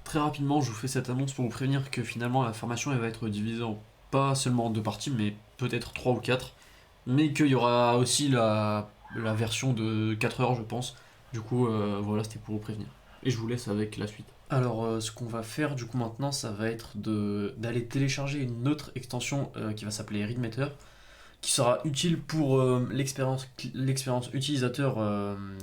très rapidement, je vous fais cette annonce pour vous prévenir que finalement la formation elle va être divisée en pas seulement en deux parties, mais peut-être trois ou quatre. Mais qu'il y aura aussi la version de 4 heures, je pense. Du coup, voilà, c'était pour vous prévenir. Et je vous laisse avec la suite. Alors, ce qu'on va faire du coup maintenant, ça va être d'aller télécharger une autre extension qui va s'appeler Readmeter, qui sera utile pour l'expérience utilisateur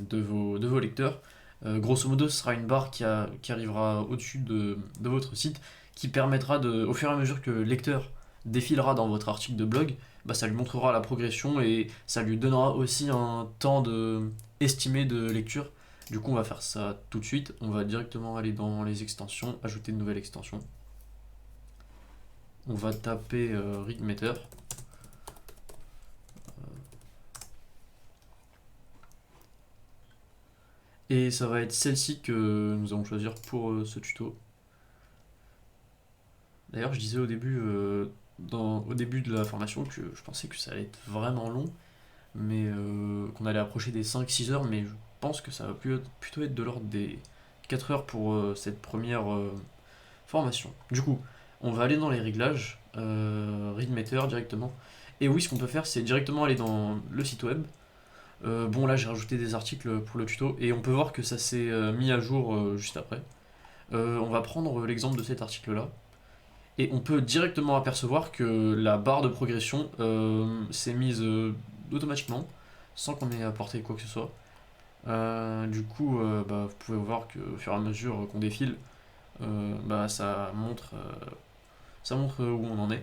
de vos lecteurs. Grosso modo, ce sera une barre qui arrivera au-dessus de votre site, qui permettra au fur et à mesure que le lecteur défilera dans votre article de blog, bah, ça lui montrera la progression et ça lui donnera aussi un temps estimé de lecture. Du coup, on va faire ça tout de suite. On va directement aller dans les extensions, ajouter une nouvelle extension. On va taper Readmeter. Et ça va être celle-ci que nous allons choisir pour ce tuto. D'ailleurs, je disais au début de la formation que je pensais que ça allait être vraiment long, mais qu'on allait approcher des 5-6 heures, mais je pense que ça va plutôt être de l'ordre des 4 heures pour cette première formation. Du coup, on va aller dans les réglages, Readmeter directement. Et oui, ce qu'on peut faire, c'est directement aller dans le site web. Bon, là, j'ai rajouté des articles pour le tuto, et on peut voir que ça s'est mis à jour juste après. On va prendre l'exemple de cet article-là. Et on peut directement apercevoir que la barre de progression s'est mise automatiquement, sans qu'on ait apporté quoi que ce soit. Du coup, bah, vous pouvez voir qu'au fur et à mesure qu'on défile, bah, ça montre où on en est.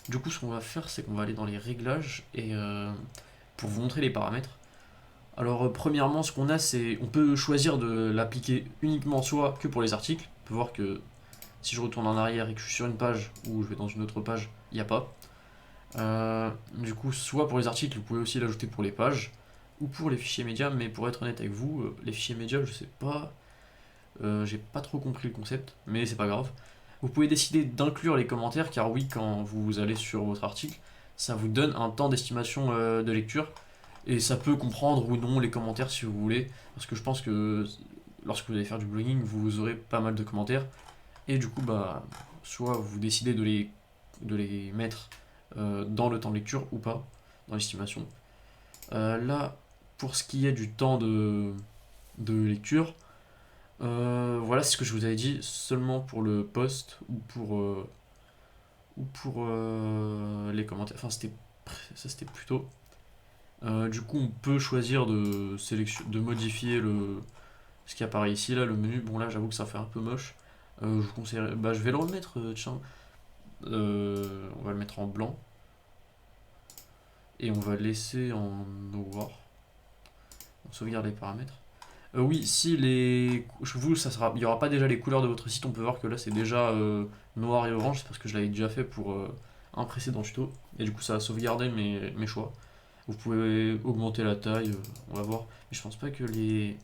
Du coup, ce qu'on va faire, c'est qu'on va aller dans les réglages et pour vous montrer les paramètres. Alors, premièrement, ce qu'on a, c'est on peut choisir de l'appliquer uniquement soit que pour les articles. On peut voir que si je retourne en arrière et que je suis sur une page ou je vais dans une autre page, il n'y a pas. Du coup, soit pour les articles, vous pouvez aussi l'ajouter pour les pages ou pour les fichiers médias, mais pour être honnête avec vous, les fichiers médias, je sais pas, j'ai pas trop compris le concept, mais c'est pas grave. Vous pouvez décider d'inclure les commentaires, car oui, quand vous allez sur votre article, ça vous donne un temps d'estimation de lecture, et ça peut comprendre ou non les commentaires si vous voulez, parce que je pense que lorsque vous allez faire du blogging, vous aurez pas mal de commentaires, et du coup, bah, soit vous décidez de les mettre dans le temps de lecture ou pas, dans l'estimation. Là, pour ce qui est du temps de lecture, voilà ce que je vous avais dit, seulement pour le post ou pour les commentaires. Enfin, ça c'était plutôt. Du coup, on peut choisir de modifier ce qui apparaît ici, là, le menu. Bon, là, j'avoue que ça fait un peu moche. Je vous conseille. Bah, je vais le remettre, tiens. On va le mettre en blanc. Et on va le laisser en noir. On sauvegarde les paramètres. Oui, si les. Vous, il n'y aura pas déjà les couleurs de votre site. On peut voir que là, c'est déjà noir et orange. C'est parce que je l'avais déjà fait pour un précédent tuto. Et du coup, ça a sauvegardé mes choix. Vous pouvez augmenter la taille, on va voir. Mais je pense pas que les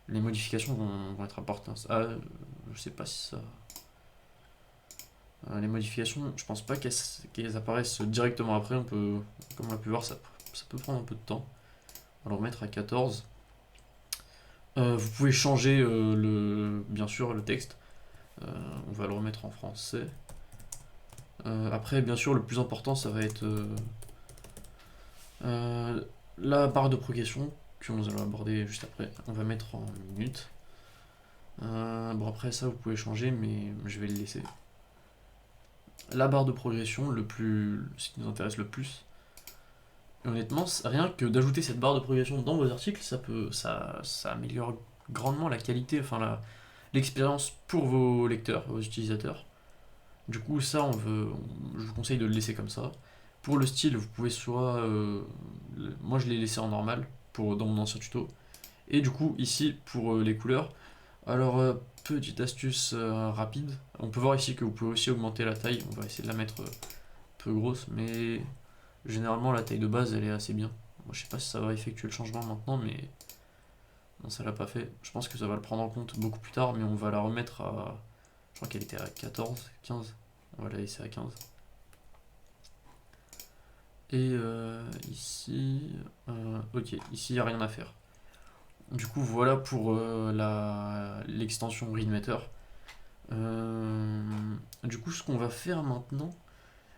modifications vont être importantes. Ah, je sais pas si ça. Les modifications, je pense pas qu'elles apparaissent directement après. Comme on a pu voir, ça peut prendre un peu de temps. On va le remettre à 14. Vous pouvez changer bien sûr le texte. On va le remettre en français. Après, bien sûr, le plus important, ça va être la barre de progression que nous allons aborder juste après. On va mettre en minutes. Bon, après ça, vous pouvez changer, mais je vais le laisser. La barre de progression, ce qui nous intéresse le plus. Et honnêtement, rien que d'ajouter cette barre de progression dans vos articles, ça améliore grandement la qualité, enfin l'expérience pour vos lecteurs, vos utilisateurs. Du coup, je vous conseille de le laisser comme ça. Pour le style, vous pouvez soit. Moi, je l'ai laissé en normal dans mon ancien tuto. Et du coup, ici, pour les couleurs. Alors, petite astuce rapide. On peut voir ici que vous pouvez aussi augmenter la taille. On va essayer de la mettre un peu grosse, mais généralement, la taille de base, elle est assez bien. Moi, je sais pas si ça va effectuer le changement maintenant, mais non, ça l'a pas fait. Je pense que ça va le prendre en compte beaucoup plus tard, mais on va la remettre à. Je crois qu'elle était à 14, 15. On va la laisser à 15. Et ici. Ok, ici, il n'y a rien à faire. Du coup, voilà pour l'extension Readmeter. Du coup, ce qu'on va faire maintenant,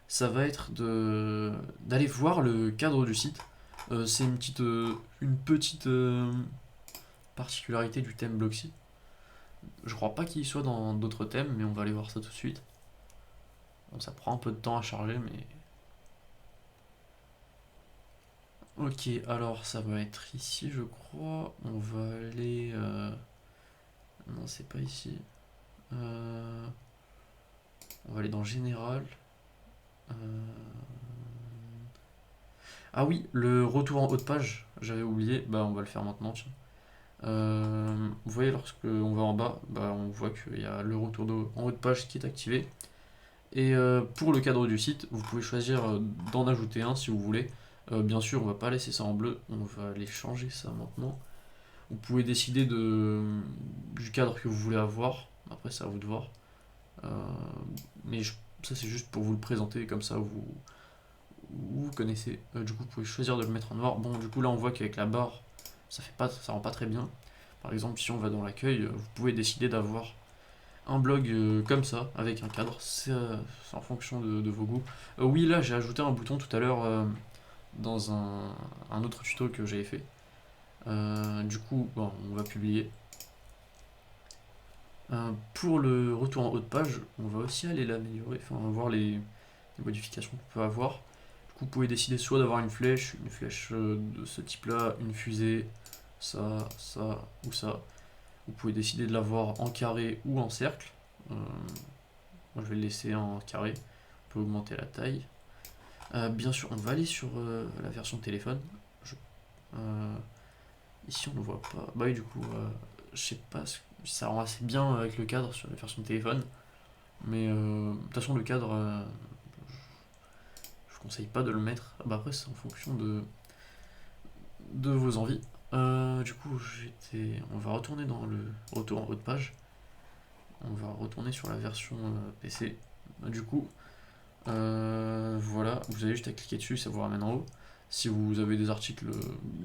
ça va être d'aller voir le cadre du site. C'est une petite particularité du thème Bloxy. Je crois pas qu'il soit dans d'autres thèmes, mais on va aller voir ça tout de suite. Bon, ça prend un peu de temps à charger, mais... Ok, alors ça va être ici, je crois. On va aller... Non, c'est pas ici. Euh, On va aller dans Général. Euh, Ah oui, le retour en haut de page, j'avais oublié. Bah, on va le faire maintenant, tiens. Vous voyez, lorsque on va en bas, bah, on voit qu'il y a le retour en haut de page qui est activé. Et pour le cadre du site, vous pouvez choisir d'en ajouter un si vous voulez. Bien sûr, on va pas laisser ça en bleu, on va aller changer ça maintenant. Vous pouvez décider du cadre que vous voulez avoir. Après, c'est à vous de voir. Euh, mais ça, c'est juste pour vous le présenter, comme ça vous connaissez. Du coup, vous pouvez choisir de le mettre en noir. Bon, du coup, là, on voit qu'avec la barre, ça rend pas très bien. Par exemple, si on va dans l'accueil, vous pouvez décider d'avoir un blog comme ça, avec un cadre. C'est en fonction de vos goûts. Oui, là, j'ai ajouté un bouton tout à l'heure dans un autre tuto que j'avais fait. Du coup, bon, on va publier. Pour le retour en haut de page, on va aussi aller l'améliorer, enfin, on va voir les modifications qu'on peut avoir. Du coup, vous pouvez décider soit d'avoir une flèche de ce type-là, une fusée, ça, ça ou ça. Vous pouvez décider de l'avoir en carré ou en cercle. Moi, je vais le laisser en carré. On peut augmenter la taille. Bien sûr, on va aller sur la version téléphone. Je- euh, Ici, on ne le voit pas. Bah oui, du coup, je sais pas, ça rend assez bien avec le cadre sur la version téléphone. Mais de toute façon, le cadre, je conseille pas de le mettre. Bah après, c'est en fonction de vos envies. Du coup, on va retourner dans le retour en haut de page. On va retourner sur la version PC. Du coup, voilà, vous avez juste à cliquer dessus, ça vous ramène en haut. Si vous avez des articles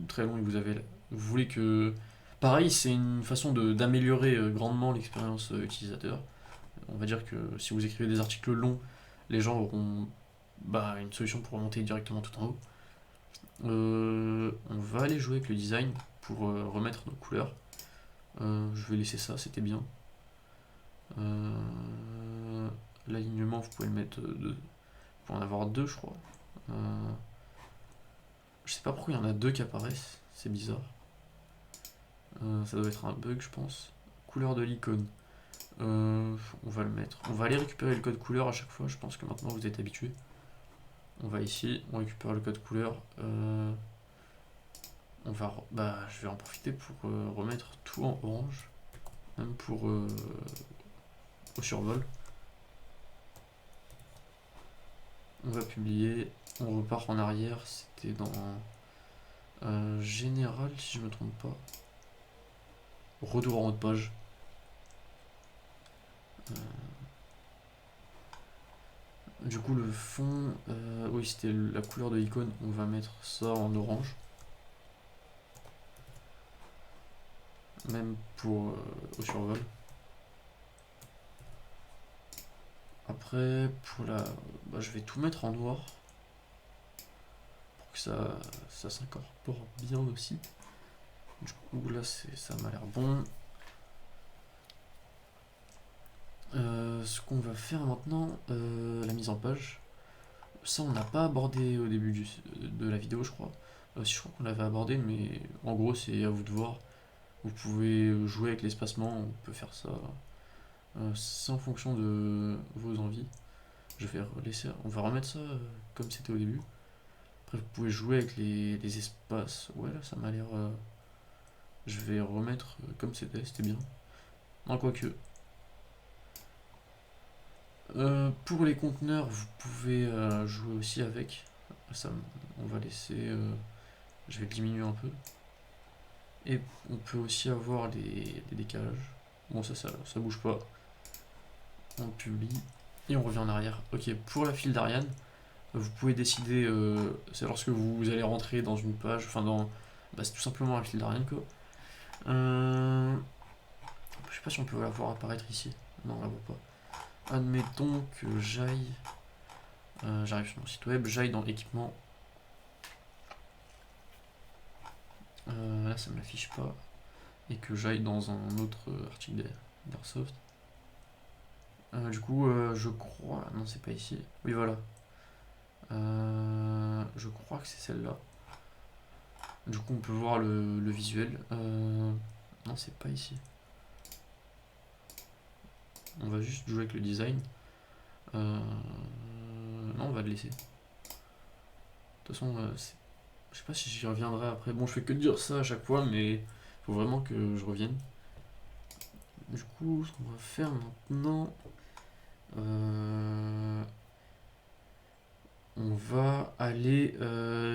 très longs et que vous voulez que... Pareil, c'est une façon d'améliorer grandement l'expérience utilisateur. On va dire que si vous écrivez des articles longs, les gens auront une solution pour remonter directement tout en haut. On va aller jouer avec le design pour remettre nos couleurs. Je vais laisser ça, c'était bien. L'alignement, vous pouvez le mettre pour en avoir deux, je crois. Je sais pas pourquoi il y en a deux qui apparaissent, c'est bizarre. Ça doit être un bug, je pense. Couleur de l'icône. On va le mettre. On va aller récupérer le code couleur à chaque fois, je pense que maintenant vous êtes habitués. On va ici, on récupère le code couleur. Je vais en profiter pour remettre tout en orange, même pour au survol. On va publier, on repart en arrière, c'était dans général si je me trompe pas. Retour en haut de page. Du coup le fond, oui c'était la couleur de l'icône, on va mettre ça en orange. Même pour au survol. Après je vais tout mettre en noir pour que ça s'incorpore bien aussi. Du coup là ça m'a l'air bon. Ce qu'on va faire maintenant, la mise en page. Ça on n'a pas abordé au début de la vidéo je crois. Si je crois qu'on l'avait abordé mais en gros c'est à vous de voir. Vous pouvez jouer avec l'espacement, on peut faire ça. C'est en fonction de vos envies. On va remettre ça comme c'était au début. Après vous pouvez jouer avec les espaces. Ouais là ça m'a l'air... Je vais remettre comme c'était bien. Non quoique. Pour les conteneurs, vous pouvez jouer aussi avec. Ça, on va laisser... je vais le diminuer un peu. Et on peut aussi avoir des décalages. Bon ça bouge pas. On publie. Et on revient en arrière. Ok, pour la file d'Ariane, vous pouvez décider, c'est lorsque vous allez rentrer dans une page, c'est tout simplement la file d'Ariane quoi. Je sais pas si on peut la voir apparaître ici. Non, on la voit pas. Admettons que j'aille... j'arrive sur mon site web, j'aille dans équipement. Là, ça me l'affiche pas. Et que j'aille dans un autre article d'Airsoft. Du coup, je crois... Non, c'est pas ici. Oui, voilà. Je crois que c'est celle-là. Du coup, on peut voir le visuel. Non, c'est pas ici. On va juste jouer avec le design. Non, on va le laisser. De toute façon, je sais pas si j'y reviendrai après. Bon, je fais que dire ça à chaque fois, mais il faut vraiment que je revienne. Du coup, ce qu'on va faire maintenant... on va aller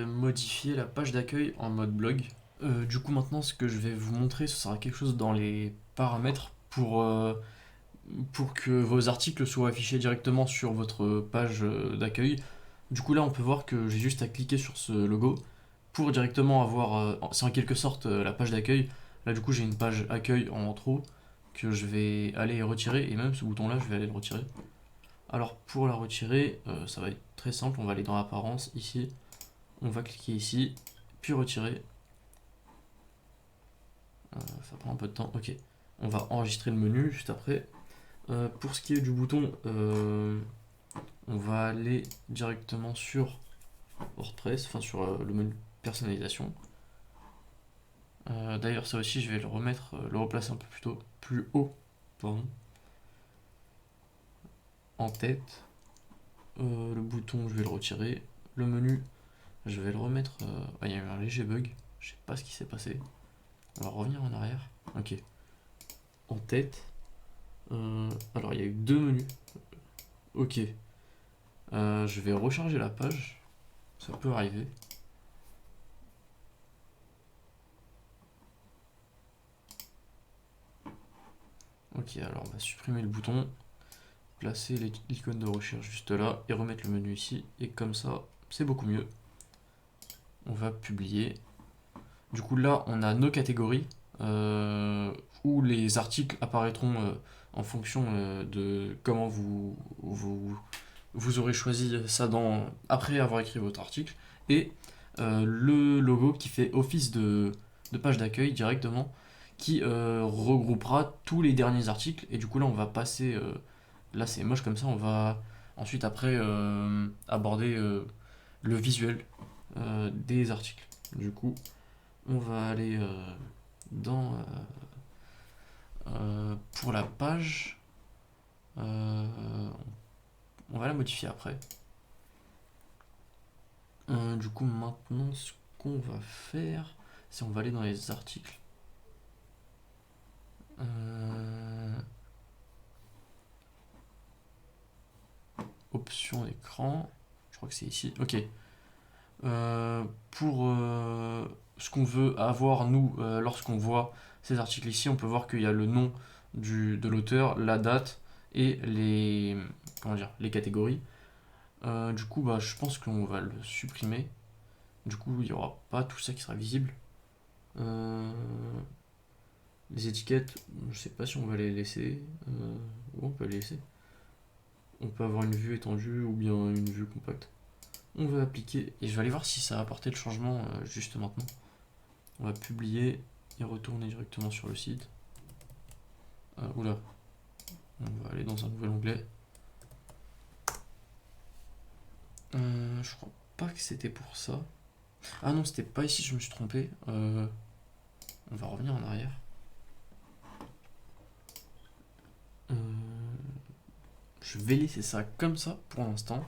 modifier la page d'accueil en mode blog. Du coup, maintenant, ce que je vais vous montrer, ce sera quelque chose dans les paramètres pour que vos articles soient affichés directement sur votre page d'accueil. Du coup, là, on peut voir que j'ai juste à cliquer sur ce logo pour directement avoir. C'est en quelque sorte la page d'accueil. Là, du coup, j'ai une page accueil en trop que je vais aller retirer, et même ce bouton-là, je vais aller le retirer. Alors, pour la retirer, ça va être très simple. On va aller dans Apparence, ici. On va cliquer ici, puis retirer. Ça prend un peu de temps. Ok. On va enregistrer le menu juste après. Pour ce qui est du bouton, on va aller directement sur WordPress, enfin sur le menu personnalisation. D'ailleurs, ça aussi, je vais le remettre, le replacer un peu plus haut, pardon, en tête. Le bouton, je vais le retirer. Le menu, je vais le remettre. Il y a eu un léger bug. Je sais pas ce qui s'est passé. On va revenir en arrière. Ok. En tête. Alors, il y a eu deux menus. Ok. Je vais recharger la page. Ça peut arriver. Ok, alors on va supprimer le bouton, placer l'icône de recherche juste là et remettre le menu ici. Et comme ça, c'est beaucoup mieux. On va publier. Du coup, là, on a nos catégories où les articles apparaîtront en fonction de comment vous aurez choisi ça après avoir écrit votre article. Et le logo qui fait office de page d'accueil directement qui regroupera tous les derniers articles. Et du coup, là, on va passer. Là, c'est moche comme ça. On va ensuite, après, aborder le visuel des articles. Du coup, on va aller dans. Pour la page, on va la modifier après. Du coup, maintenant, ce qu'on va faire, c'est on va aller dans les articles. Options d'écran. Je crois que c'est ici. Ok. Pour ce qu'on veut avoir, nous, lorsqu'on voit ces articles ici, on peut voir qu'il y a le nom de l'auteur, la date et les catégories. Du coup, bah, je pense qu'on va le supprimer. Du coup, il n'y aura pas tout ça qui sera visible. Les étiquettes, je sais pas si on va les laisser. On peut les laisser. On peut avoir une vue étendue ou bien une vue compacte. On va appliquer et je vais aller voir si ça a apporté le changement juste maintenant. On va publier et retourner directement sur le site. Oula, on va aller dans un nouvel onglet. Je crois pas que c'était pour ça. Ah non, c'était pas ici, je me suis trompé. On va revenir en arrière. Je vais laisser ça comme ça pour l'instant.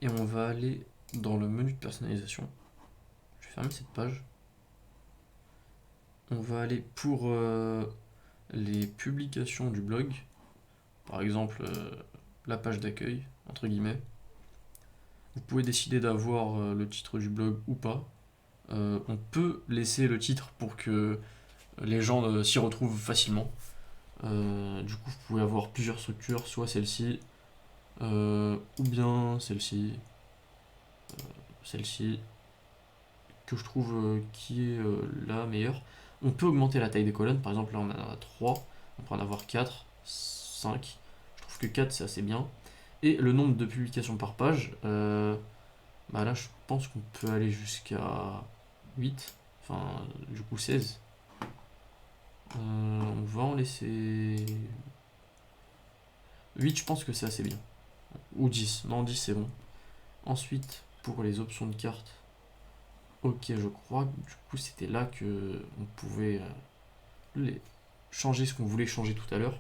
Et on va aller dans le menu de personnalisation. Je vais fermer cette page. On va aller pour les publications du blog. Par exemple, la page d'accueil, entre guillemets. Vous pouvez décider d'avoir le titre du blog ou pas. On peut laisser le titre pour que les gens s'y retrouvent facilement. Du coup, vous pouvez avoir plusieurs structures, soit celle-ci, ou bien celle-ci, celle-ci, que je trouve qui est la meilleure. On peut augmenter la taille des colonnes, par exemple là on en a 3, on peut en avoir 4, 5. Je trouve que 4 c'est assez bien. Et le nombre de publications par page, bah là je pense qu'on peut aller jusqu'à 8, enfin du coup 16. On va en laisser 8, je pense que c'est assez bien. Ou 10, non 10 c'est bon. Ensuite, pour les options de carte, ok je crois, du coup c'était là que on pouvait changer ce qu'on voulait changer tout à l'heure.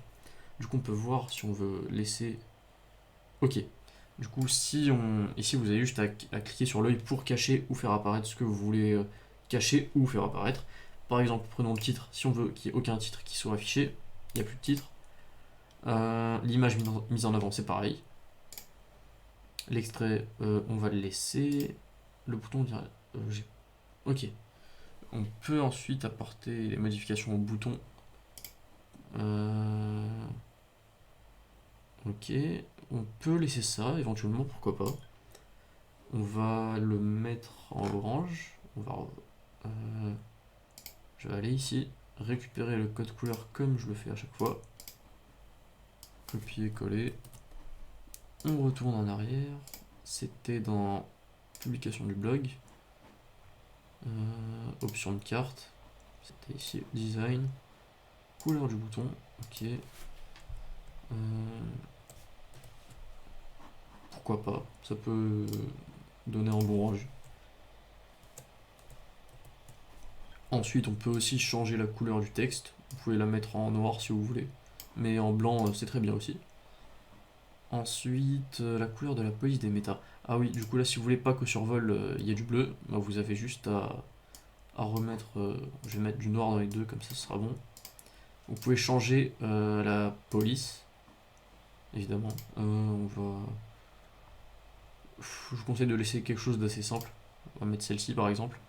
Du coup on peut voir si on veut laisser... Ok. Du coup ici vous avez juste à cliquer sur l'œil pour cacher ou faire apparaître ce que vous voulez cacher ou faire apparaître. Par exemple, prenons le titre, si on veut qu'il n'y ait aucun titre qui soit affiché, il n'y a plus de titre. L'image mise en avant c'est pareil. L'extrait on va le laisser. Le bouton vient... ok. On peut ensuite apporter les modifications au bouton. Ok, on peut laisser ça éventuellement, pourquoi pas. On va le mettre en orange. Je vais aller ici, récupérer le code couleur comme je le fais à chaque fois. Copier-coller. On retourne en arrière. C'était dans publication du blog. Option de carte. C'était ici, design. Couleur du bouton. Ok. Pourquoi pas, ça peut donner un bon rendu. Ensuite, on peut aussi changer la couleur du texte. Vous pouvez la mettre en noir si vous voulez, mais en blanc, c'est très bien aussi. Ensuite, la couleur de la police des méta. Ah oui, du coup là, si vous voulez pas qu'au survol il y ait du bleu, bah, vous avez juste à remettre... je vais mettre du noir dans les deux, comme ça ce sera bon. Vous pouvez changer la police, évidemment. On va... Je vous conseille de laisser quelque chose d'assez simple. On va mettre celle-ci par exemple.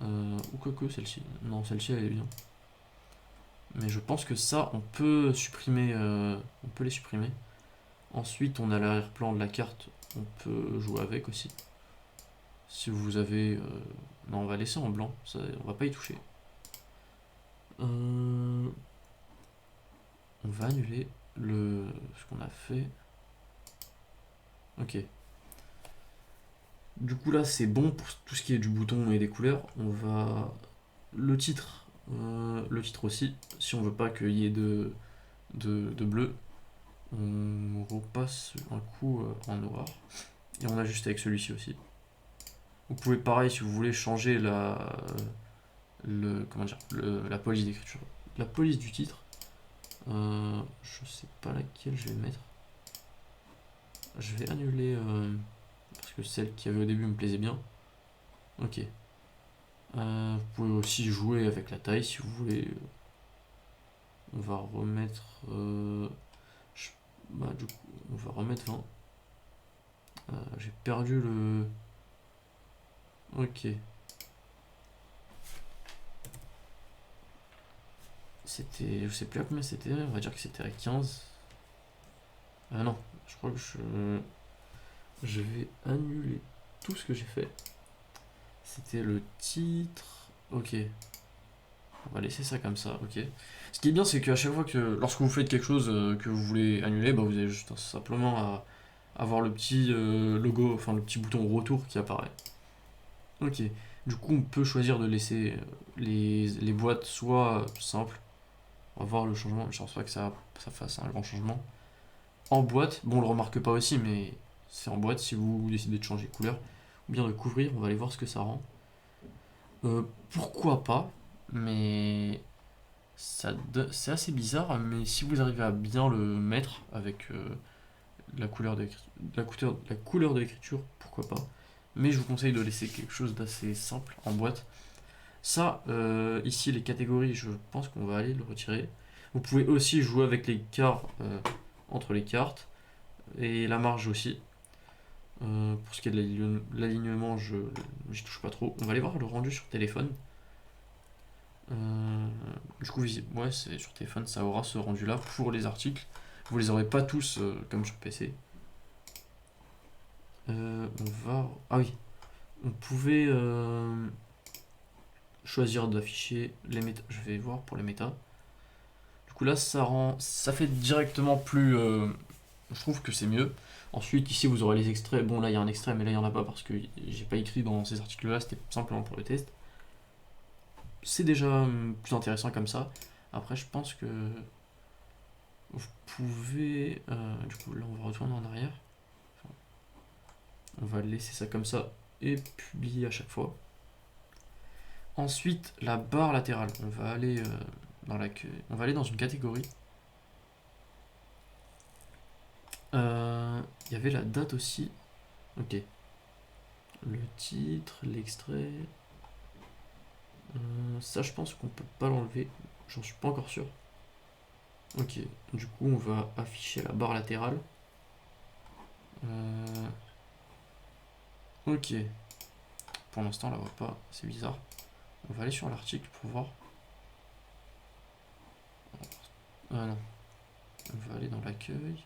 Ou que celle-ci. Non, celle-ci elle est bien. Mais je pense que ça, on peut supprimer. On peut les supprimer. Ensuite, on a l'arrière-plan de la carte. On peut jouer avec aussi. Si vous avez... non, on va laisser en blanc. Ça, on va pas y toucher. On va annuler ce qu'on a fait. Ok. Du coup là c'est bon pour tout ce qui est du bouton et des couleurs. On va... Le titre aussi. Si on veut pas qu'il y ait de bleu, on repasse un coup en noir. Et on ajuste avec celui-ci aussi. Vous pouvez pareil si vous voulez changer la police d'écriture. La police du titre. Je sais pas laquelle je vais mettre. Je vais annuler parce que celle qui avait au début me plaisait bien. Ok. Vous pouvez aussi jouer avec la taille si vous voulez. On va remettre. Du coup, on va remettre 20. J'ai perdu le. Ok. C'était. Je sais plus à combien c'était. On va dire que c'était à 15. Ah non, je crois que je vais annuler tout ce que j'ai fait. C'était le titre. Ok. On va laisser ça comme ça, ok. Ce qui est bien, c'est qu'à chaque fois que, lorsque vous faites quelque chose que vous voulez annuler, bah, vous avez juste simplement à avoir le petit logo, enfin le petit bouton retour qui apparaît. Ok. Du coup, on peut choisir de laisser les boîtes soit simples. On va voir le changement, je pense pas que ça fasse un grand changement. En boîte, bon, on le remarque pas aussi, mais c'est en boîte si vous décidez de changer de couleur. Ou bien de couvrir, on va aller voir ce que ça rend. Pourquoi pas, mais c'est assez bizarre, mais si vous arrivez à bien le mettre avec la couleur de l'écriture, pourquoi pas. Mais je vous conseille de laisser quelque chose d'assez simple en boîte. Ça, ici, les catégories, je pense qu'on va aller le retirer. Vous pouvez aussi jouer avec les quarts entre les cartes et la marge aussi. Pour ce qui est de l'alignement, j'y touche pas trop. On va aller voir le rendu sur téléphone. Du coup, ouais, c'est sur téléphone, ça aura ce rendu-là pour les articles. Vous les aurez pas tous comme sur PC. On va... Ah oui, on pouvait choisir d'afficher les méta. Je vais voir pour les méta. Du coup là, ça fait directement plus. Je trouve que c'est mieux. Ensuite, ici, vous aurez les extraits. Bon, là, il y a un extrait, mais là, il n'y en a pas parce que j'ai pas écrit dans ces articles-là. C'était simplement pour le test. C'est déjà plus intéressant comme ça. Après, je pense que vous pouvez. Du coup, là, on va retourner en arrière. Enfin, on va laisser ça comme ça et publier à chaque fois. Ensuite, la barre latérale. On va aller on va aller dans une catégorie. Il y avait la date aussi. Ok. Le titre, l'extrait. Ça, je pense qu'on peut pas l'enlever. J'en suis pas encore sûr. Ok. Du coup, on va afficher la barre latérale. Ok. Pour l'instant, on la voit pas. C'est bizarre. On va aller sur l'article pour voir. Ah non. On va aller dans l'accueil.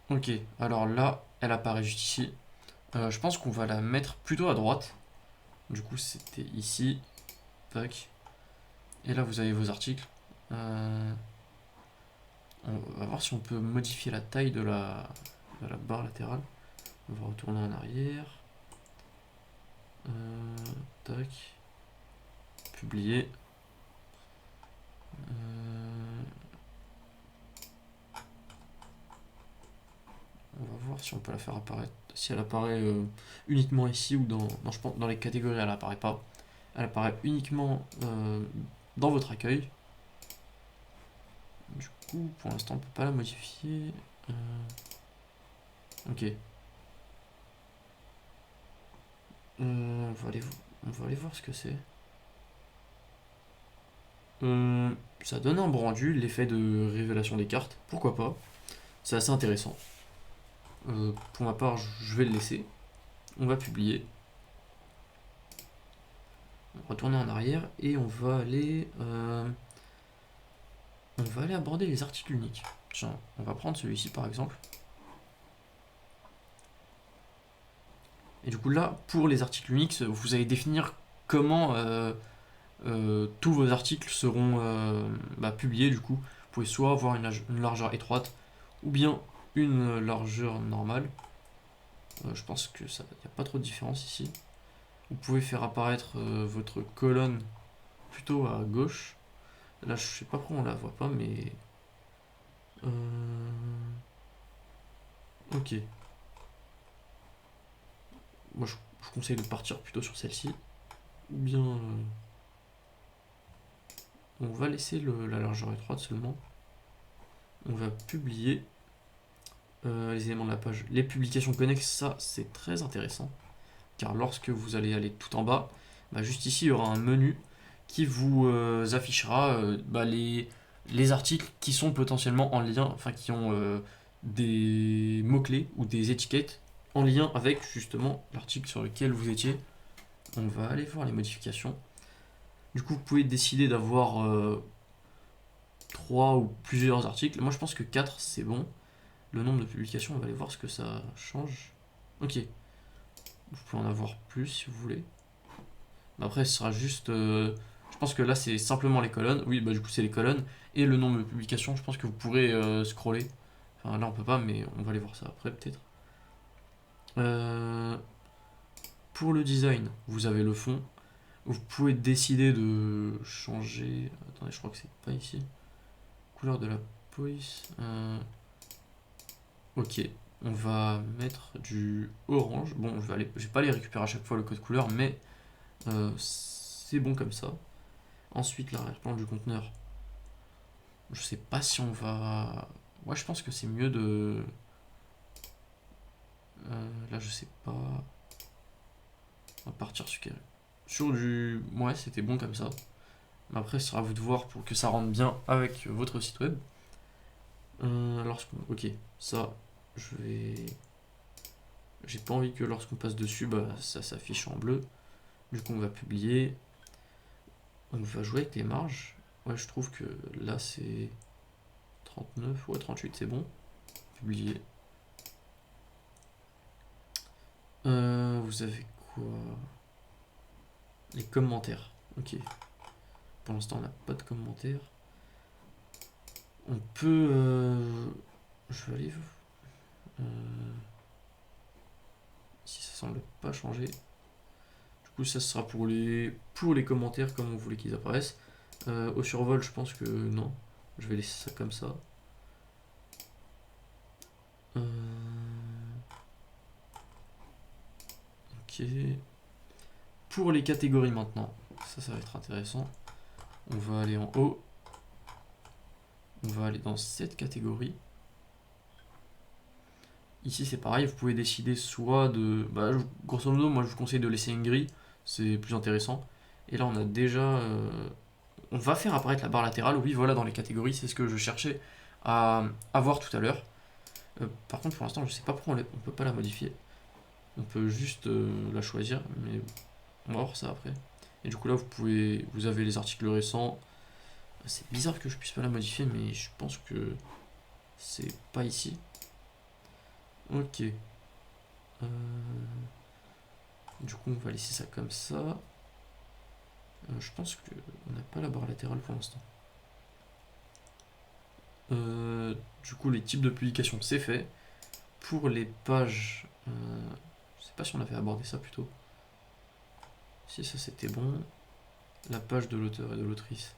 Ok. Alors là, elle apparaît juste ici. Je pense qu'on va la mettre plutôt à droite. Du coup, c'était ici. Tac. Et là, vous avez vos articles. On va voir si on peut modifier la taille de la barre latérale. On va retourner en arrière. Tac. Publier. On va voir si on peut la faire apparaître. Si elle apparaît uniquement ici ou dans. Non, je pense dans les catégories, elle apparaît pas. Elle apparaît uniquement dans votre accueil. Du coup, pour l'instant, on peut pas la modifier. Ok. On va aller voir ce que c'est. Ça donne un bon rendu, l'effet de révélation des cartes. Pourquoi pas? C'est assez intéressant. Pour ma part, je vais le laisser. On va publier. On va retourner en arrière et on va aller aborder les articles uniques. Tiens, on va prendre celui-ci par exemple. Et du coup là, pour les articles uniques, vous allez définir comment tous vos articles seront publiés. Du coup, vous pouvez soit avoir une largeur étroite ou bien une largeur normale. Je pense que ça, il n'y a pas trop de différence ici. Vous pouvez faire apparaître votre colonne plutôt à gauche. Là, je sais pas pourquoi on la voit pas, mais ok. Moi, je conseille de partir plutôt sur celle-ci. Ou bien, on va laisser la largeur étroite seulement. On va publier les éléments de la page. Les publications connexes, ça, c'est très intéressant. Car lorsque vous allez aller tout en bas, juste ici, il y aura un menu qui vous affichera les articles qui sont potentiellement en lien, enfin qui ont des mots-clés ou des étiquettes en lien avec justement l'article sur lequel vous étiez. On va aller voir les modifications. Du coup, vous pouvez décider d'avoir 3 ou plusieurs articles. Moi, je pense que 4 c'est bon. Le nombre de publications, on va aller voir ce que ça change. Ok, vous pouvez en avoir plus si vous voulez. Après, ce sera juste. Je pense que là, c'est simplement les colonnes. Oui, du coup, c'est les colonnes. Et le nombre de publications, je pense que vous pourrez scroller. Enfin, là, on peut pas, mais on va aller voir ça après, peut-être. Pour le design, vous avez le fond. Vous pouvez décider de changer. Attendez, je crois que c'est pas ici. Couleur de la police. Ok, on va mettre du orange. Bon, je vais pas les récupérer à chaque fois le code couleur, mais c'est bon comme ça. Ensuite, l'arrière-plan du conteneur. Je sais pas si on va. Ouais, je pense que c'est mieux de. Là, je sais pas. On va partir sur du. Ouais, c'était bon comme ça. Mais après, ce sera à vous de voir pour que ça rentre bien avec votre site web. Ok, ça, je vais. J'ai pas envie que lorsqu'on passe dessus, ça s'affiche en bleu. Du coup, on va publier. On va jouer avec les marges. Ouais, je trouve que là, c'est 39. Ouais, 38, c'est bon. Publier. Vous avez quoi? Les commentaires. Ok. Pour l'instant, on n'a pas de commentaires. On peut... je vais aller... si ça semble pas changer. Du coup, ça sera pour les commentaires, comme on voulait qu'ils apparaissent. Au survol, je pense que non. Je vais laisser ça comme ça. Ok. Pour les catégories maintenant, ça va être intéressant. On va aller en haut. On va aller dans cette catégorie. Ici, c'est pareil, vous pouvez décider soit de... Bah, grosso modo, moi, je vous conseille de laisser une grille. C'est plus intéressant. Et là, on a déjà... on va faire apparaître la barre latérale. Oui, voilà, dans les catégories, c'est ce que je cherchais à avoir tout à l'heure. Par contre, pour l'instant, je sais pas pourquoi on peut pas la modifier. On peut juste la choisir, mais on va voir ça après. Et du coup, là, vous avez les articles récents. C'est bizarre que je puisse pas la modifier, mais je pense que c'est pas ici. Ok. Du coup, on va laisser ça comme ça. Je pense qu'on n'a pas la barre latérale pour l'instant. Du coup, les types de publications, c'est fait. Pour les pages, je sais pas si on avait abordé ça plutôt. Si ça c'était bon. La page de l'auteur et de l'autrice.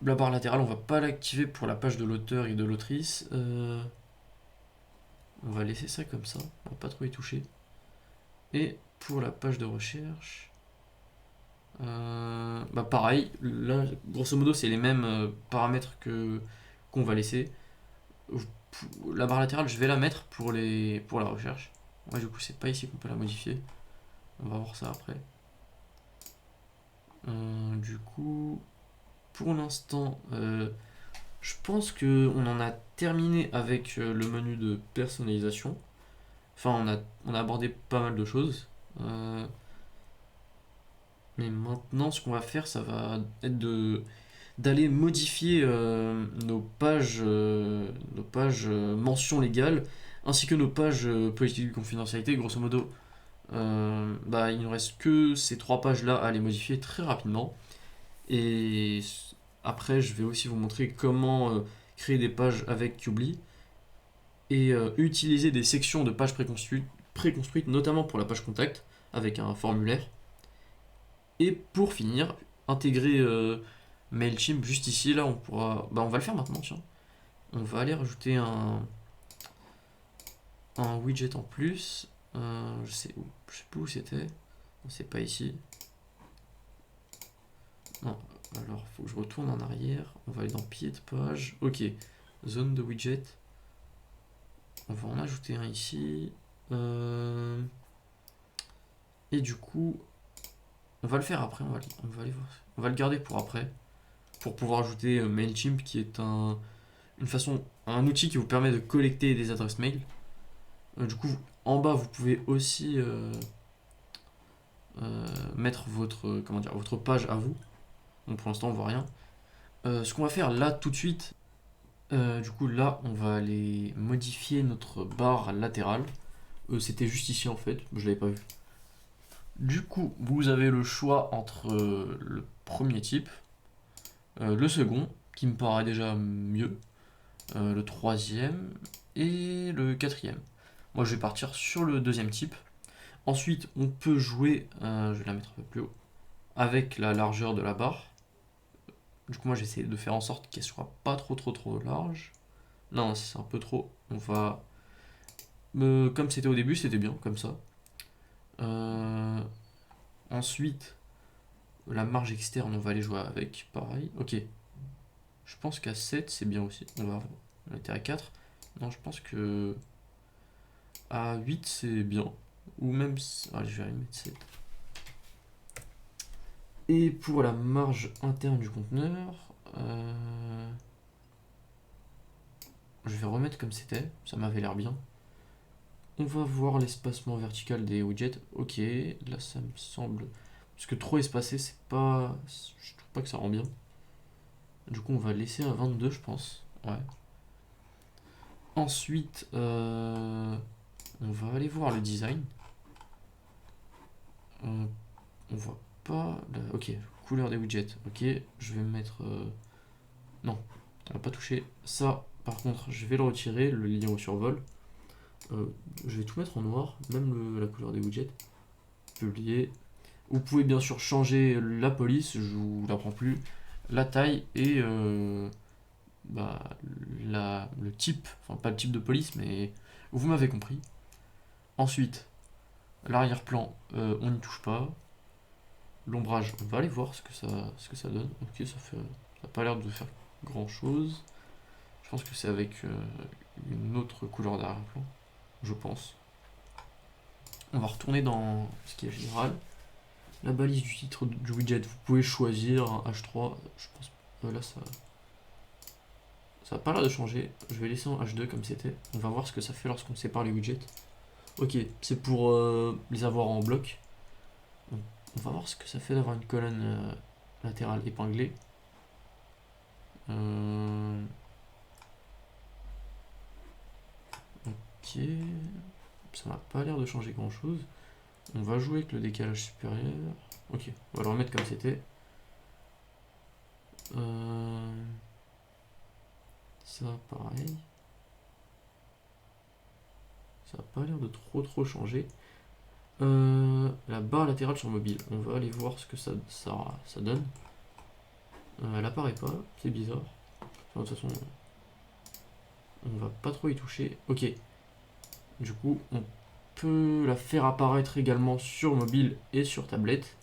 La barre latérale, on va pas l'activer pour la page de l'auteur et de l'autrice. On va laisser ça comme ça, on va pas trop y toucher. Et pour la page de recherche, bah pareil, là grosso modo c'est les mêmes paramètres qu'on va laisser. La barre latérale je vais la mettre pour la recherche. Ouais, du coup c'est pas ici qu'on peut la modifier. On va voir ça après. Du coup, pour l'instant, je pense qu'on en a terminé avec le menu de personnalisation. Enfin, on a abordé pas mal de choses. Mais maintenant, ce qu'on va faire, ça va être d'aller modifier nos pages mentions légales, ainsi que nos pages politique de confidentialité. Grosso modo, bah, il ne reste que ces trois pages-là à les modifier très rapidement. Et après, je vais aussi vous montrer comment créer des pages avec Qbly et utiliser des sections de pages préconstruites, notamment pour la page contact, avec un formulaire. Et pour finir, intégrer Mailchimp juste ici, là on pourra. Bah on va le faire maintenant, tiens. On va aller rajouter un widget en plus. Je sais plus où c'était. C'est pas ici. Non, alors faut que je retourne en arrière. On va aller dans pied de page. Ok, zone de widget. On va en ajouter un ici. Et du coup, on va le faire après. On va aller voir. On va le garder pour après. Pour pouvoir ajouter Mailchimp qui est un outil qui vous permet de collecter des adresses mail. Du coup, en bas, vous pouvez aussi mettre votre page à vous. Bon, pour l'instant, on voit rien. Ce qu'on va faire là tout de suite, du coup, là, on va aller modifier notre barre latérale. C'était juste ici en fait, je l'avais pas vu. Du coup, vous avez le choix entre le premier type, le second, qui me paraît déjà mieux, le troisième et le quatrième. Moi, je vais partir sur le deuxième type. Ensuite, on peut jouer, je vais la mettre un peu plus haut, avec la largeur de la barre. Du coup, moi, j'essaie de faire en sorte qu'elle soit pas trop large. Non, si c'est un peu trop, on va... comme c'était au début, c'était bien, comme ça. Ensuite, la marge externe, on va aller jouer avec, pareil. Ok, je pense qu'à 7, c'est bien aussi. On était à 4. Non, je pense que à 8, c'est bien. Ou même... Allez, je vais aller mettre 7. Et pour la marge interne du conteneur, je vais remettre comme c'était, ça m'avait l'air bien. On va voir l'espacement vertical des widgets. Ok, là ça me semble... Parce que trop espacé, c'est pas... Je trouve pas que ça rend bien. Du coup, on va laisser à 22, je pense. Ouais. Ensuite, on va aller voir le design. On va pas... Ok, couleur des widgets. Ok, je vais me mettre... Non, on va pas toucher. Ça, par contre, je vais le retirer, le lien au survol. Je vais tout mettre en noir, même la couleur des widgets. Publier. Vous pouvez bien sûr changer la police, je vous l'apprends plus, la taille et bah, le type, enfin pas le type de police, mais vous m'avez compris. Ensuite, l'arrière-plan, on n'y touche pas. L'ombrage, on va aller voir ce que ça donne. Ok, ça n'a pas l'air de faire grand chose. Je pense que c'est avec une autre couleur d'arrière-plan, je pense. On va retourner dans ce qui est général. La balise du titre du widget, vous pouvez choisir un H3. Je pense là ça n'a pas l'air de changer. Je vais laisser en H2 comme c'était. On va voir ce que ça fait lorsqu'on sépare les widgets. Ok, c'est pour les avoir en bloc. On va voir ce que ça fait d'avoir une colonne latérale épinglée. Ok, ça n'a pas l'air de changer grand chose. On va jouer avec le décalage supérieur. Ok, on va le remettre comme c'était. Ça, pareil. Ça n'a pas l'air de trop changer. La barre latérale sur mobile. On va aller voir ce que ça donne. Elle apparaît pas, c'est bizarre. Enfin, de toute façon, on va pas trop y toucher. Ok. Du coup, on peut la faire apparaître également sur mobile et sur tablette.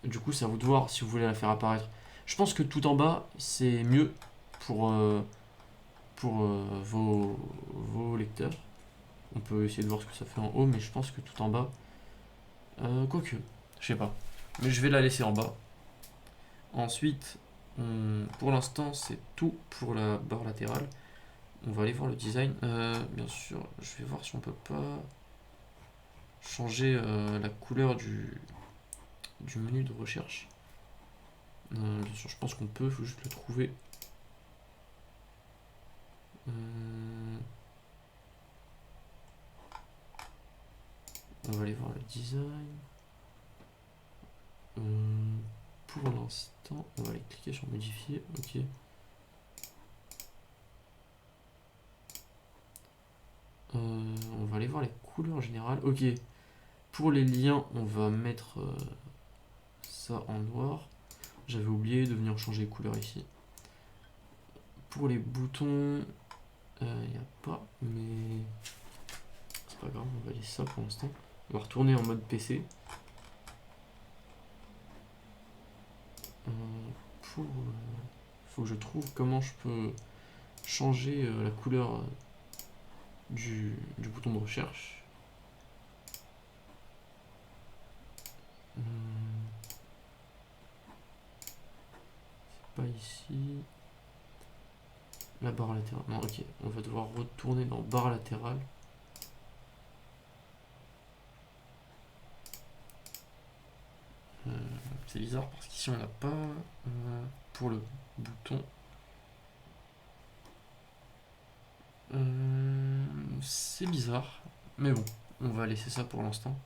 Du coup, c'est à vous de voir si vous voulez la faire apparaître. Je pense que tout en bas, c'est mieux pour, vos lecteurs. On peut essayer de voir ce que ça fait en haut, mais je pense que tout en bas... quoique, je sais pas. Mais je vais la laisser en bas. Ensuite, pour l'instant, c'est tout pour la barre latérale. On va aller voir le design. Bien sûr, je vais voir si on peut pas changer la couleur du menu de recherche. Bien sûr, je pense qu'on peut, il faut juste le trouver. On va aller voir le design. Pour l'instant, on va aller cliquer sur modifier. Ok. On va aller voir les couleurs générales. Ok. Pour les liens, on va mettre ça en noir. J'avais oublié de venir changer les couleurs ici. Pour les boutons, il n'y a pas, mais c'est pas grave, on va laisser ça pour l'instant. On va retourner en mode PC. Faut que je trouve comment je peux changer la couleur du bouton de recherche. C'est pas ici. La barre latérale. Non, ok. On va devoir retourner dans barre latérale. C'est bizarre parce qu'ici on n'a pas pour le bouton. C'est bizarre. Mais bon, on va laisser ça pour l'instant.